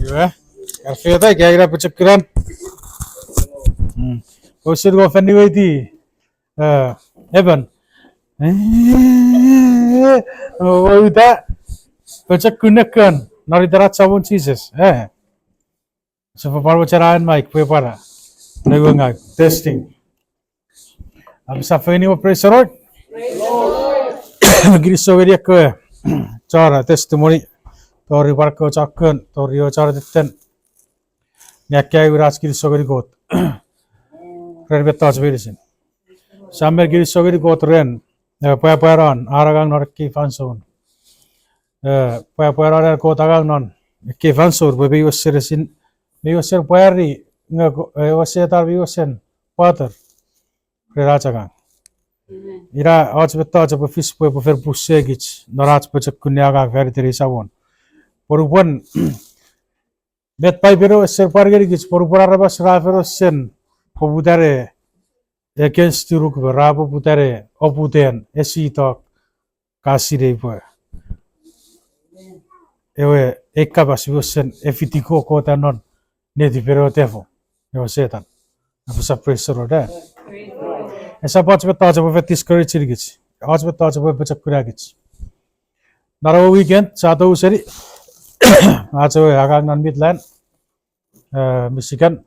Iya, Arfeta kira-kira pecekran. Usir go fani waiti. Evan. Oh, udah pecekunekan. Nari darat sabun cheeses. So for parwacharan mic, prepara. Nagungag. Testing. Abi sa fani mo praise the Lord. Giriso veria ko. Chara testimony. Tori barko chakkan. Tori o chara ditten. Nyakkai viraj giriso veri got. Rerbetta verisin. Samer giriso veri got ren. Paparan. Aragang norki fanson. Paparan ko tagang non. Ki fansor bebe yoseresin. Me yoser payari. Nga yosetar yosen. Pater. Rerachagang. Ira आज बता जब fish पे फिर पुष्से गिच नराज पे जब कुन्या का फेर तेरे सावन परुपन bet pai pero ser pargeri गिच परुपरा रबा सरा फेरो sen poputare against turuk ra poputare oputen esi to kasire po ewe ekka basi sen efitiko ko tanon ne di pero tefo yo setan apa sa pressure da esa pach beta jab fe discourage गिच आज बता जब बचक कुरा गिच Naro weekend satu seri acho agak non midland Michigan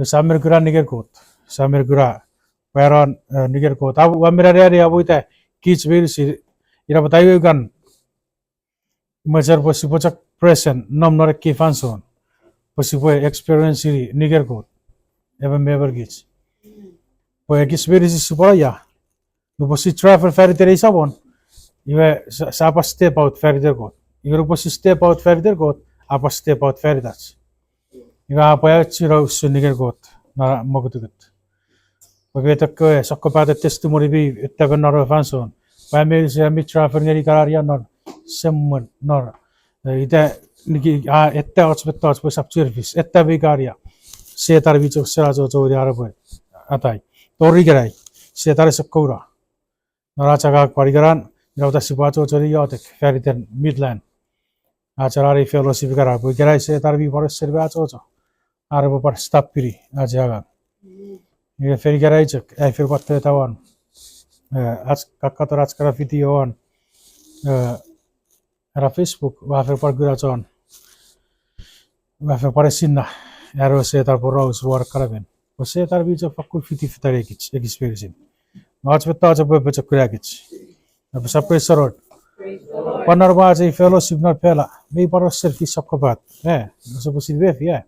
samir gura niger kot samir gura peron niger kot abu amira re abu ita kich bir si ira batayu gan majar posi pocak present nom nor ki fanson posi po experience niger kot eva mever gich po experience supora ya no posi travel ferry tere sabon Iwe sapa step out further got. Iwe posi step out further got. Apa step out further. Iwe apa ya chiro suniger got. Na mogutugut. Pagbetak ko sakopata testimony bi ittagan naro fanson. Pamil siya mi travel ngeri kararia nor semmun nor. Ita niki etta otsbetta otsbo sap service. Etta bi karia. Setar bi chok sera jo jo yara boy. Atai. Tori gerai. Setar sakura. Nara chagak parigaran. Rauta sipacho chori yotek feriten midland acharari fellowship kara bu gerai se tarbi por serba chocho arbo par stap piri ajaga ye fer gerai chek ai fer patte tawan आज kakka to raj kara video on era facebook wa fer par gura chon wa fer par sinna ero se tar por rose work karaben o se tar bi chok fakul fiti fitare kich experience nach betta chok be chok kura kich अब सब pressure पनरबा चाहिँ fellowship न फेला मे पर selfie सबको बात है सब सिर्फ है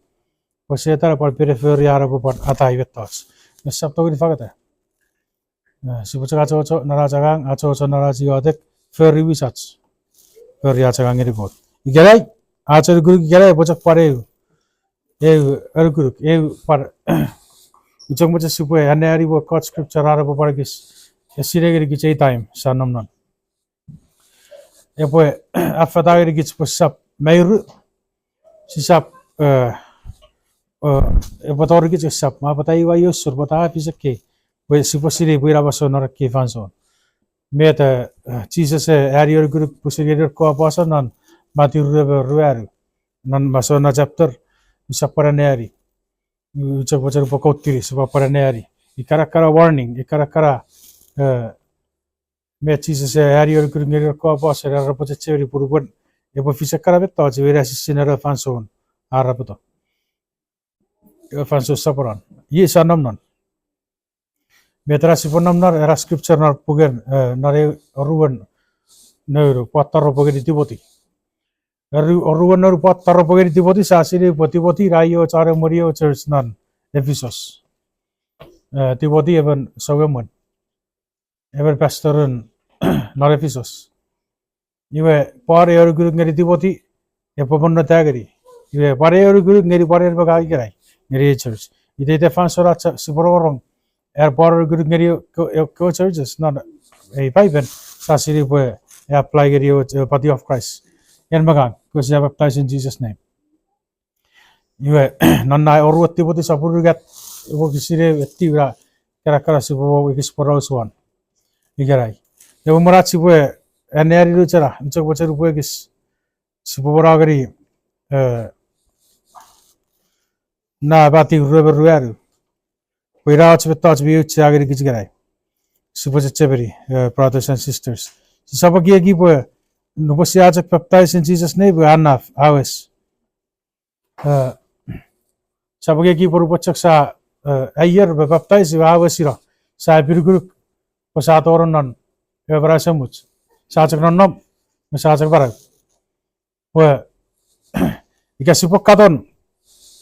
pues तर पर पेरिफेरी आरो पर आता है बेतस ये सब तो गरी फगत है सिबुच का चो नरा जगां आचो चो नरा जी अदेक फेरी विसच फेरी आचा गांगेरी गोत गेलै आचो गुरु गेलै बचक परे ए अरु गुरु ए पर उचक मच सुपे अनेरी वो कट स्क्रिप्चर आरो पर किस सिरेगरी की चाहिँ टाइम सानम नन Epoe affatagri gits posap meiru sisap epotori gits sap ma patai wa yos sur pata pisake we siposiri buira baso nor ki fanson meta Jesus arior group pusiri ko apason non matir ruaru non baso na chapter sapara neari ucha bochar pokotiri sapara neari ikara warning ikara me Jesus arior group ngeri ko apason ra poche cheri purubon epo fisakara beto chevera sinera fanson araputo fanson saparan ye sanam non metra siponam nar era scripture nar pugen nare oruan neuro pataro pogedi tiboti oruan neuro pataro pogedi tiboti sasiri potiboti rayo chare morio church nan Ephesus tiboti even sogemon ever pastoren nar Ephesus iwe pare oru guru ngeri tiboti epoponna tageri iwe pare oru guru ngeri pare bagai gerai ngeri church ide te fansora siborong er pare guru ngeri ko churches not a pipen sasiri po apply geri body of Christ yen bagang because you have baptized in Jesus name iwe nonna oru tiboti sapuru gat ibo kisire etira kara sibo ikisporo swan igerai ebo maratsi po Eneri lucara, ucap bocor rupuegis, sebuah gari, na bati ruaru. Wira chbetot biu chagri kichgarai. Super chabri, brothers and sisters. Sabagi gibo no was ajak baptized in Jesus' name, enough, hours. Sabagi gibo bachak sa a year baptized, hours, sa birguruk, was at or none, ever as a much. Sajak non, Sajak Barak. Well, Ikasipokadon,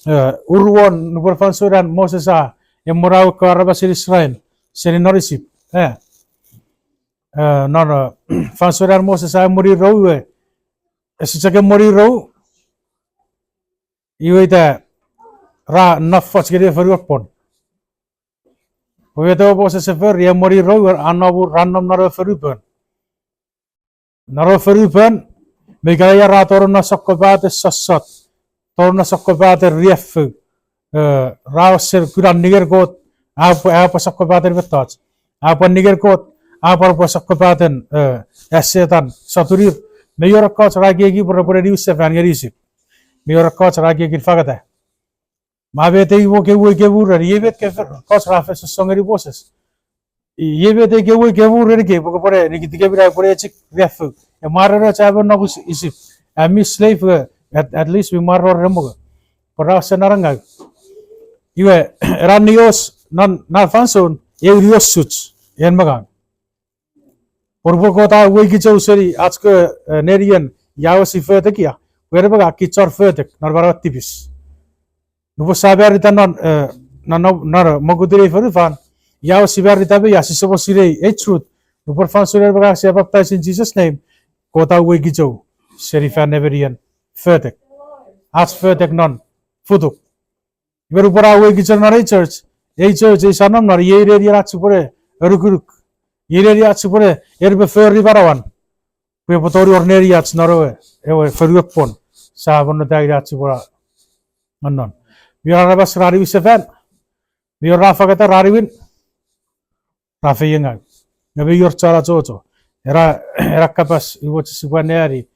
Urwon, Nuberfansuran, Moses, Emorau Karabasir Israel, Serinorisip, non Fansuran Moses, I Muri Row, Saka Muri Row, you eat a ra enough for getting for your pond. Whether Moses a very Muri Row or Anabu random not a Ferupan. Not a Ferupan, Megaya Ratorna Sokobat is Sosot, Torna Sokobat Rief, Rausel Kuran Nigger goat, Apa Sokobat with thoughts. Apa Nigger goat, Apa Sokobaten, Esetan, Saturir, Mayor of Coach Ragegi for a producer and Yerisip. Mayor of Coach Ragegi Fagata. Mabete woke away Gavur and Yebet Coach Raffes Songary bosses. Yebe they give away Gavur gave a chick ref, a martyr Chabonobus is a miss slave at least we martyr remover. For us and Aranga. You were Ranios non Fanson, Eurios suits, Yen Magan. For Bogota, Wikijo Seri, Atsko Nerian, Yawasi Fertekia, wherever kids are Fertek, Narvaratibis. Nusaberita non Mogudiri Ferufan. Yaw Sibaritabe, Yasiso Sire, a truth, the Perfansur baptized in Jesus' name, Kota Wigijo, Serifan Neverian, Fertek, As Fertek non, Futuk. Verupara Wigijon church, a church is an honor, Yeria Supore, Uruguruk, Yeria Supore, Erbefer Rivarawan, Pepotori or Neriats Norway, Ferupon, Savon the Dairat unknown. We are Rabas Rari Seven, we are Rafagata Rarivin. Rafayenga, maybe your charachocho. Era capas, you watch Sibaneri,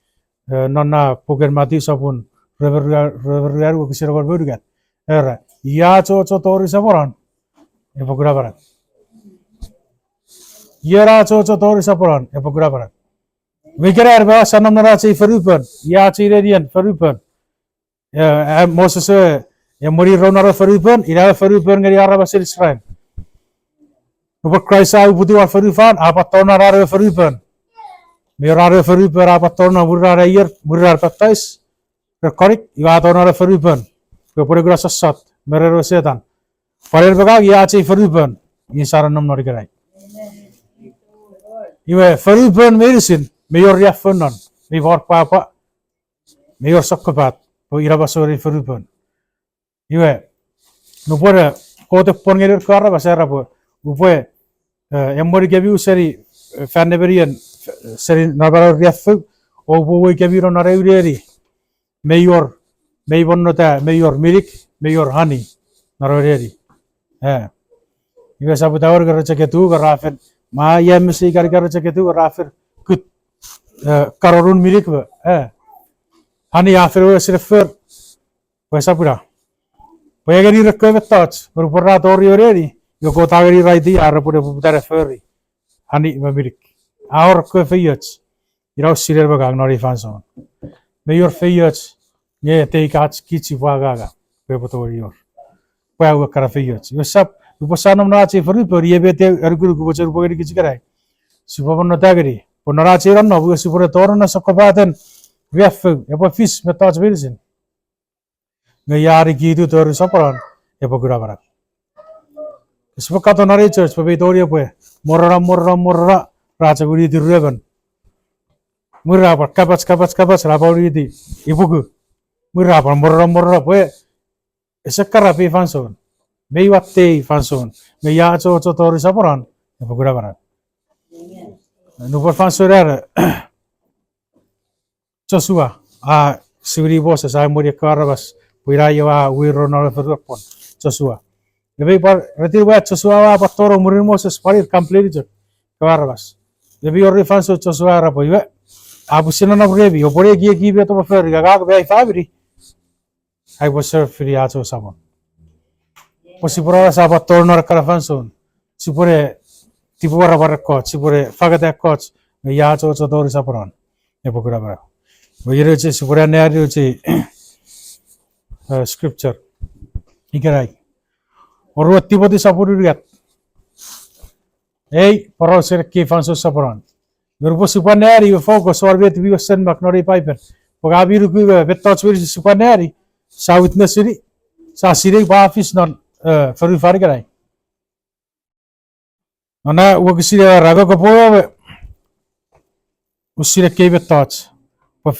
nonna poker matis upon Rever Kisera Burgan. Era Yacho Toris Amoran, Epograbara. Yera Chocho Toris Aporan, Epograbara. We can have a son of Narachi Ferupan, Yachi Radiant Ferupan. Moses, a Muri Ronara Ferupan, Ira Ferupan, Yarabas Israel. Over Christ, I would do a Ferufan, Apatona Rare Ferupan. Mirare Feruper, Apatona, Murra year, Murra baptized. Correct, you are on a Ferupan. You put a grass of sot, Merero Satan. Forever, Yachi Ferupan, in Saranum Norigarai. You are Ferupan medicine, Mayor Yafunon, may work Papa, Mayor Sokopat, or Irabasori Ferupan. You are no put a coat of Pongator Carabasarabo, who Emory gave you Seri Faneverian Seri Navara Riafu, or we gave you on a Reveri. Mayor Nota, Mayor Mirik, Mayor Honey, Narori. You guys have with our Garachetu, Raffin, my Yamsi Gargarachetu, Raffin, good Kararun Mirik, Honey after us refer, Wesapura. Where recover thoughts, but for that or you're ready. You go Tagari right there, put a ferry. Honey, Mamirik. Our coffeeyots. You know, Silver Gagnori Fanson. May your fayyots, yeah, take out Kitchi Wagaga, Pepotorior. Well, we carafeyots. You sup, you put some Nazi for Ripper, Yebete, Erguru, which are going to get Gray. Supernal Tagari, Ponarachi, no, we super a torna Sokobatan, Riafu, a fish, Metats Wilson. May Yari Gidu to Soparan, Epograbara. Spokatonari church, Pavitoria, Morra, Rachaguri the Revan. Murapa, Cabas, Rabori, Ibugu, Murapa, Morra, where is a carapi fanson. May what day fanson, may Yacho Totori Saporan, Epograbara. No fansor Joshua, Suri bosses, I'm with your caravas, Wiraya, we run over the pond, Joshua. The paper, Retirwa, Joshua, Patoro, Murimos, Parit, completed caravas. The Bio refans of Joshua Rapoive, Abusinan of Revi, Oporegi, give it of a ferry, Gagag, very fabry. I was served for the Acho Samon. Posipura sabat tornor karafanson. Sipure tipura barakot, sipure fagata coach, ya cho tori saporon. Epokura bara. Yere sipura neari scripture. Ikerai. Oru tipoti sapuri riat. Ei, poro ser ki fanso saporon. Grupo supaneri focus orbit vi sen maknori piper. Pogabi ruku betot suri supaneri. Sa witnessiri. Sa siri ba office non faru fari karai. Ana wakisira rago ko po usira ke betot. Po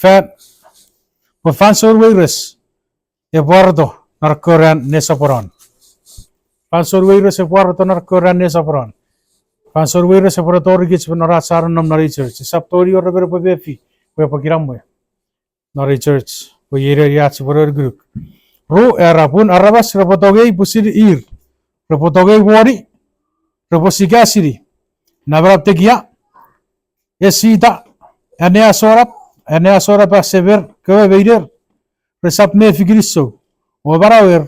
fan sor virus. E bordo narkoran nesaporon. Fan sor virus e bordo narkoran nesaporon. Pansor virus e bordo torigich nora saran nam nari church. Saptori or ber po befi. Po pakiram nari church. Po yere yats boror group. Ro erapun arabas repotogei pusir ir. Repotogei wori. Reposigasiri. Nabrap tegia. Esida. Enea sorap a sever kwe veider. Resap me figriso. Obarawer.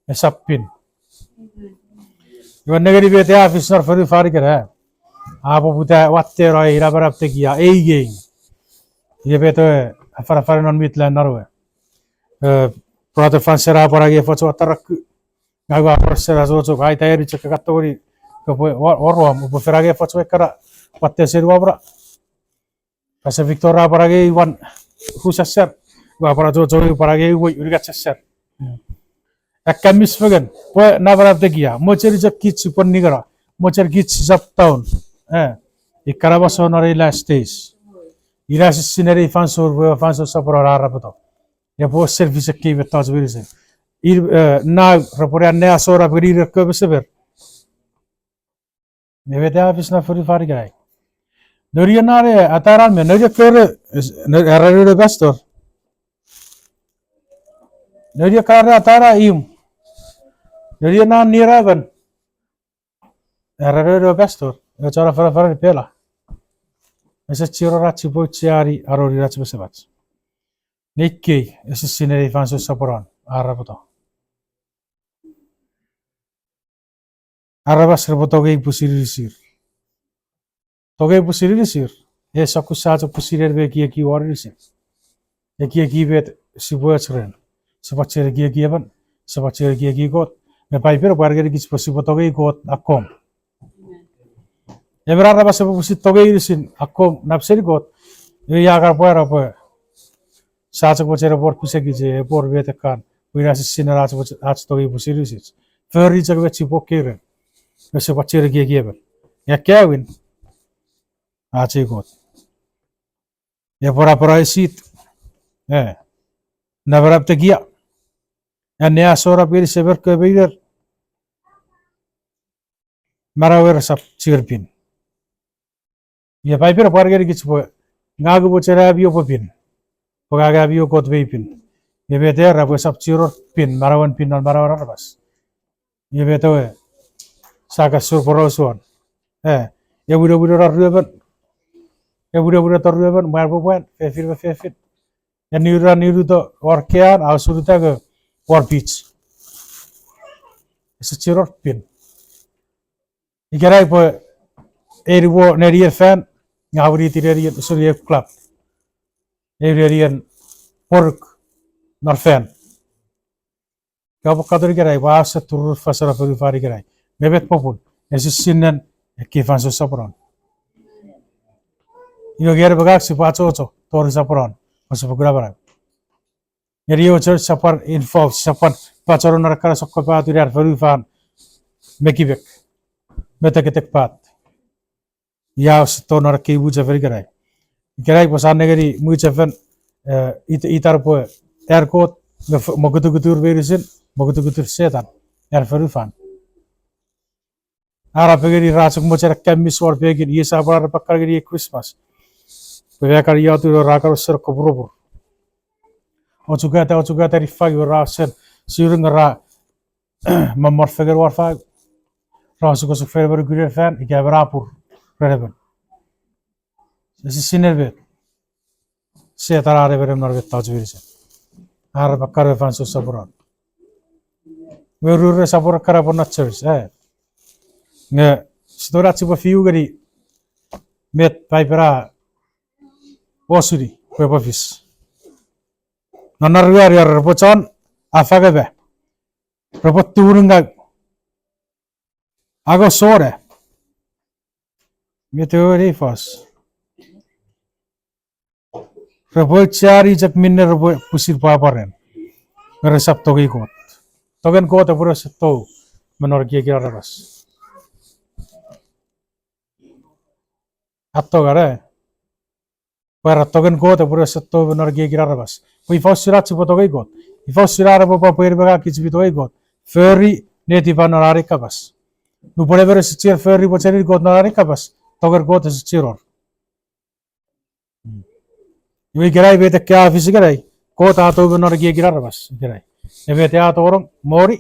Esapin. Yon negeri bete afis nor faru fari kera. Apo puta watte roi rabarap tegia. Eigeng. Ye bete afara non mitla narwe. Brother Fansera parage foto atarak ngawa persera zozo kai tayari cek kategori ke orwam upo ferage foto ekara patte seru abra asa Victoria parage iwan husasser gua para zozo parage wo urigat sesser akamis fagan po nabara tegia mocheri jakki super nigara mocher gits zap town ikara baso nare last days ira sinere fansor sapora rapato ya po service ke betas virise na raporian ne asora beri ke beseber ne beta office na furi fari gai noria nare ataran me noria kere error pastor noria kare atara im noria na niravan error pastor e chara fara pela ese chiro rachi pochiari arori rachi besebat Nikkei ese sinere fanso saporan arapoto Arabas repotogei pusirisir. Togei pusirisir. E sakusato pusirer be ki warisir. E ki bet sibuachren. Sabachere ki ban. Sabachere ki got. Me paiper barger ki posipotogei got akom. E vera arabas pusit togei risin akom napseri got. E yagar poera po. Sacho pochere por puseki je por bete kan. Wiras sinara ach togei pusirisir. Ferri jagbe chipokere. Mese pacere gieben. Ya kewin. Ache got. Ya pora isit. Navarap tegia. Ya nea sora piri sever ke beider. Marawer sap chirpin. Ya paipir parger gichpo. Ngagu pocere abio popin. Pogaga abio got beipin. Ya bete rabo sap chiror pin. Marawan pin non marawar arbas. Ya bete Saka sur porosuan. Ya budak tarruban. Ya budak tarruban mar buan fefir. Ya niru to orkean au suruta ke war beach. Securor pin. Ikarai po eriwo nerier fan ngawri tirerian surya club. Erian pork nor fan. Kau kadur ikarai wasa turur fasara fari ikarai. Bebet popun. Esi sinan kifan sapron. Iyo gere bagak si pacho tori sapron. Masuk berapa? Jadi church sapar info sapar pacaran narkara sokko pat uriar verufan mekibek. Meta ketek pat. Ya sto narki buja vergerai. Gerai posan negeri mujaven itar po aircode mogutur verisin mogutur setan air verufan. Ara pegeri rasuk mocer kemis war pegir ye sapar pakkar geri Christmas. Pegakar ya tu rakar ser kobrobur. Ocuga rifag ra sen surung ra mamor feger war fag rasuko su feber gurer fan ikabra pur relevant esi sinerve se tarare berem narve tajwir se ar bakkar fan so sabron Werure sapor karapon church nge stora chipa fiu gari met paipera osuri webofis nanaruar yar pochon afagabe robot turunga ago sore meteori fos robot chari jak minne robot pusir paparen ngeresap togi kot togen kot apura seto menor gira rabas atto gare para togen kot apura seto menor gira rabas pui fosirat chipo togi kot ifosirara popa puirbaga kichbi togi kot ferry neti panorari kabas nu pore vere sichir ferry pocheri kot narari kabas toger kot sichiror Iwi gerai bete kya afisi gerai kot ato menor gira rabas gerai ebete ato orang mori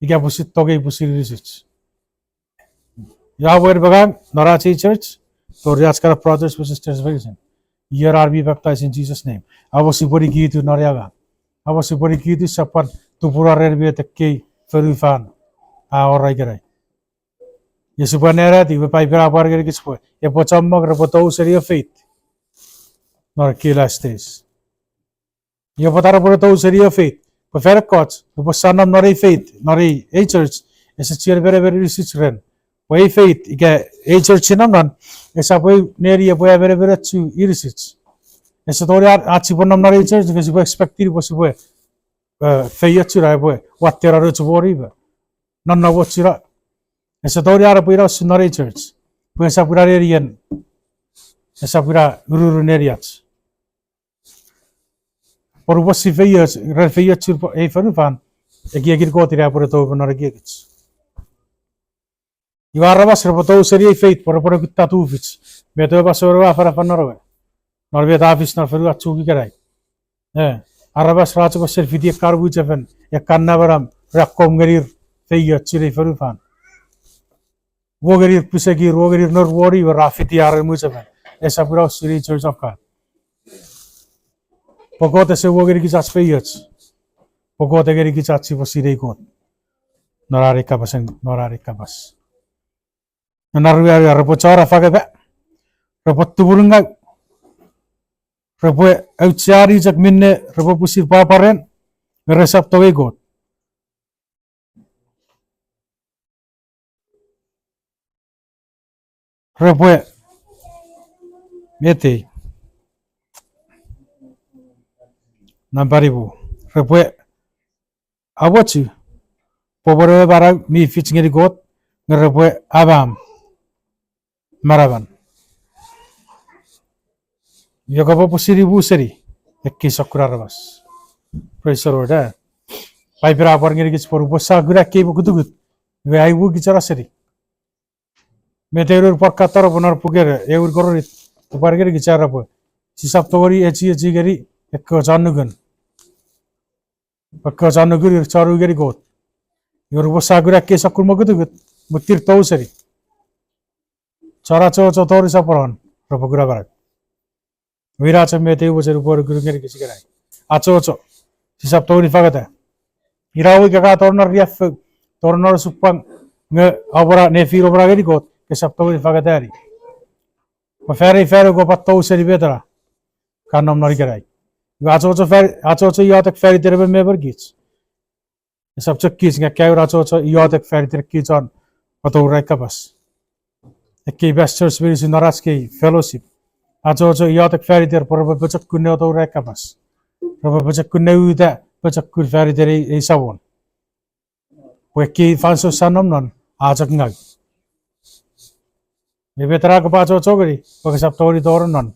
iga pusit togi pusir risich Yahweh Bagan, Narachi Church, Toriaskara Brothers and Sisters Vision. Here are we baptized in Jesus' name. I was supporting you to Noriaga. I was supporting you to Sapan to Pura Rebbe the K Ferufan. Our Rigerai. Yasupanera, the Pipera Bargarispo, a Pochamog, Rapoto, Seri of Faith. Nor Kila stays. Yapatarapoto, Seri of Faith. Prefer cots, the Posanam Nori Faith, Nori A Church, is a cheer very rich ren. Way faith, ike a church naman, esa po neri po very very to irisits. Esa tori achiponam na church kasi po expected po si po faith chira po what there are to worry ba. Non na what chira. Esa tori ara po ira sunari church. Po esa pura nerian. Esa pura guru neriats. Por po si faith chira po e fan. Egi agir ko tira po to po narigits. Ivarabas repoto seria faith por kita tufits. Beto basoro afara fanoro. Norbe dafis na feru achugi karai. Arabas racho ko selfie karbu chefen. Kanna baram rakom gerir feya chire feru fan. Wo gerir pisegi wo gerir nor wori wa rafiti ar mu chefen. Esa pura Siri Church of God. Pogote se wo gerir kisas feyats. Pogote gerir kisas po sirei kot. Norari kabas. Naruari rapochara fagabe rapottu burunga rapo auchari jak minne rapo pusir paparen resap towe got rapo mete nambaribu rapo awachi pobore bara mi fitchingeri got rapo abam Maravan. Yogapo pusiri buseri. Ekki sakura rabas. Praise the Lord. Paipera parngeri kich poru bosa gura ke bukutugut. Ve aibu kichara seri. Meteorur parkataro bonar pugere eur gororit. Parngeri kichara po. Sisap tori echi geri ekko janugun. Pakko janugur charu geri got. Yor bosa gura ke sakur magutugut. Mutir tau seri. Chara cho tori saporan rapogura barak. Viracha mete ubo seru por guru ngeri kisi karai. Acho sisap tori fagata. Irawi kaka tornar riaf tornar supang nge abora nefi robra geri got ke sap tori fagata ari. Ma fere go patto seri betra. Kanam nari karai. Acho yatak fere terebe meber gits. Sap chakis nge kaur acho yatak fere ter kitson pato rai kabas. Ekewe Pastor Spirit in Naraski Fellowship. Acho yatak ferry there for a butcher could not recabas. Robert Butcher could know that butcher could ferry there a savon. Weki fanso sanum non, Ajak Ngaw. Maybe Track Pacho Chogri, because of Tori Doronon.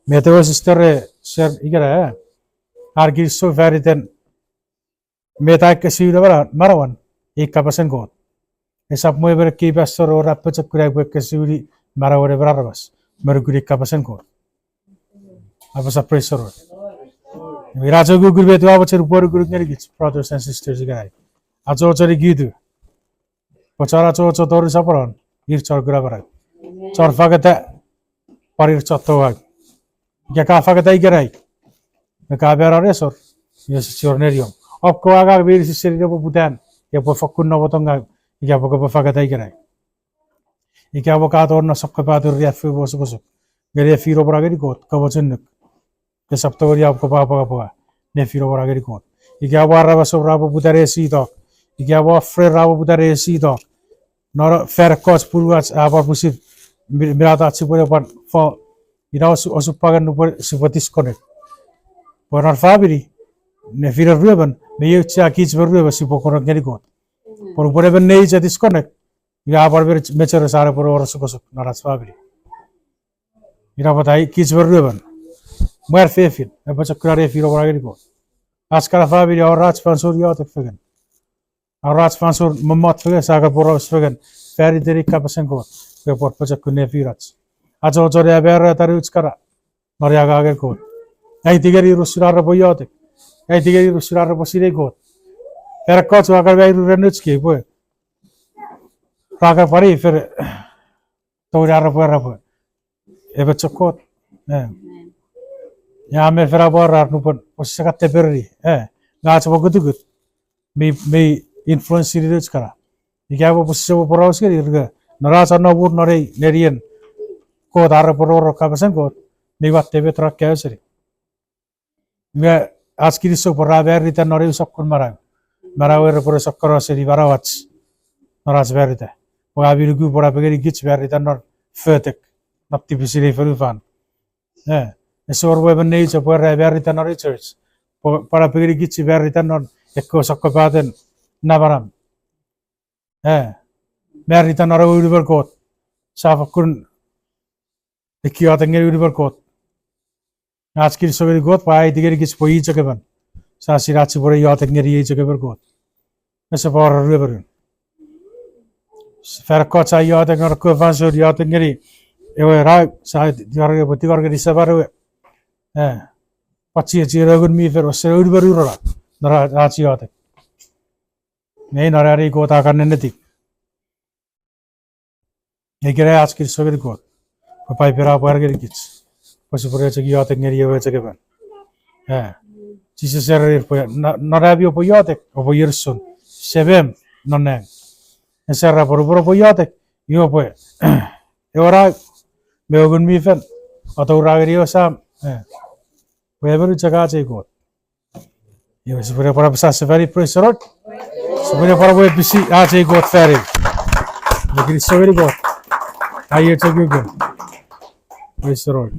Meteo sister Sir Igara argues so ferry then Metak see the Marawan, a capasan god. Esap mo ever keep us or rapid kurai kesuri mara or ever mercury capasan ko. I was a pressure. Mirajo Google with our poor group brothers and sisters guy. Ajo Gidu. Pocharacho Tori Saparon, Irchor Gravara. Chor Fagata Parir Chotoag. Yaka Fagata Garai. The Cabera Resor, yes, it's your nerium. Opko aga bir sisiri po putan. Ya po fakun na botonga. Ika po ka fagatay kray. Ika po ka torna sakka patur ya fu bosu bosu. Gari firo bragari got ka bochen. Ke saptawari आपको पापा का ne firo bragari got. Ika po araba so rabo putare si to. Ika po fre rabo putare si to. Nor fer kos purwas apa pusir mirata sipure pan fo ira osu pagan nupur sipatis connect. Por fabri ne firo ruben me eu cha kits berruba sipo kono ngeri got. Por pore ben nei cha disconnect. Ira par ber mecher sare por or sukosuk naras fabri. Ira batai kits berruben. Mer fefin e bacha krare firo bragari got. Askara fabri or rats pansur yot fegen. Rats pansur mamot fegen saga poros fegen. Ferry deri kapasen got. Ke por bacha kunne firats. Ajo jore ber taruts kara. Noriaga ager got. Ai tigeri rusura boyote. Ai tigeri rusura bosire got. Era coach agar vai renutski boy. Raga pari fer toira por. Ebe chokot. Ya me fera borrar no pon. Osakate berri. Gats bogutugut. Me influence reduce kara. Igabo posiso poros ke irga. Narasa no bur nore nerian. Ko dar por kabasan ko. Me batte be trak kausri. Me askiri so porra berri ta nore usakon marang. Marawer por sakkara seri barawats. Naras berita. O abirugu pora pegeri gits berita nor fötek. Napti bisiri ferufan. Esor weben nei so porra berita nor church. Para pegeri gits berita nor ekko sakkapaten nabaram. Berita nor uriver kot. Safakun ekiatengeri uriver kot. Askiri so geri kot pai digeri gits poi chakaban. Sasirachi pore yatengeri chakaber kot. Esa por river. Ferkocha yatengor ko vansur yatengeri. Ewe ra sa diarge botigarge disabaru. Pachi chiragun mi fer osere uriver ura. Nara rachi yate. Nei narari ko ta karne neti. Egere askir sogeri ko. Papai pera parge gits. Pasu pore chagi yatengeri ewe chagaban. Jesus erer po narabio po yate o yerson. Sebem nonne. Eserra por po yate. Yo po. Ora meogun mi fen. Ato ragerio sam. Weber jaga chai got. Yo super para pasa safari presorot. Super para we bisi a chai got ferry. Legri soveri got. Aye chagi got. Presorot.